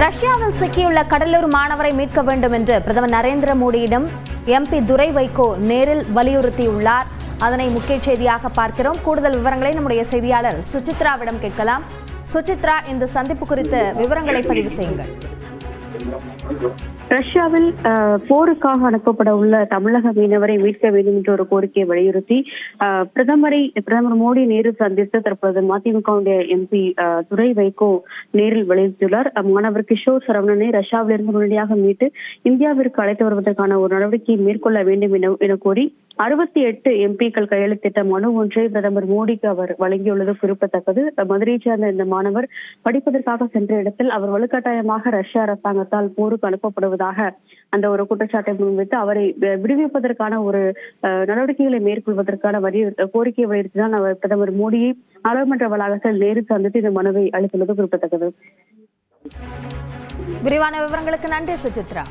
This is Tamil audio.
ரஷ்யாவில் சிக்கியுள்ள கடலூர் மாணவரை மீட்க வேண்டும் என்று பிரதமர் நரேந்திர மோடியிடம் எம்பி துரை வைகோ நேரில் வலியுறுத்தியுள்ளார். அதனை முக்கிய செய்தியாக பார்க்கிறோம். கூடுதல் விவரங்களை நம்முடைய செய்தியாளர் சுசித்ராவிடம் கேட்கலாம். சுசித்ரா, இந்த சந்திப்பு குறித்த விவரங்களை பதிவு செய்யுங்கள். ரஷ்யாவில் போருக்காக அனுப்பப்பட உள்ள தமிழக மீனவரை மீட்க வேண்டும் என்ற ஒரு கோரிக்கையை வலியுறுத்தி பிரதமர் மோடி நேரில் சந்தித்து தற்போது மதிமுக எம்பி துரை வைகோ நேரில் வலியுறுத்தியுள்ளார். மாணவர் கிஷோர் சரவணனை ரஷ்யாவிலிருந்து உடனடியாக மீட்டு இந்தியாவிற்கு அழைத்து வருவதற்கான ஒரு நடவடிக்கையை மேற்கொள்ள வேண்டும் என கோரி 68 எம்பிக்கள் கையெழுத்திட்ட மனு ஒன்றை பிரதமர் மோடிக்கு அவர் வழங்கியுள்ளது குறிப்பிடத்தக்கது. மதுரையை சேர்ந்த இந்த மாணவர் படிப்பதற்காக சென்ற இடத்தில் அவர் வலுக்கட்டாயமாக ரஷ்ய அரசாங்கத்தால் போருக்கு அனுப்பப்படுவதாக அந்த ஒரு குற்றச்சாட்டை முன்வைத்து அவரை விடுவிப்பதற்கான ஒரு நடவடிக்கைகளை மேற்கொள்வதற்கான கோரிக்கை வலியுறுத்திதான் அவர் பிரதமர் மோடியை நாடாளுமன்ற வளாகத்தில் நேரில் சந்தித்து இந்த மனுவை அளித்துள்ளது குறிப்பிடத்தக்கது. விரிவான விவரங்களுக்கு நன்றி சுசித்ரா.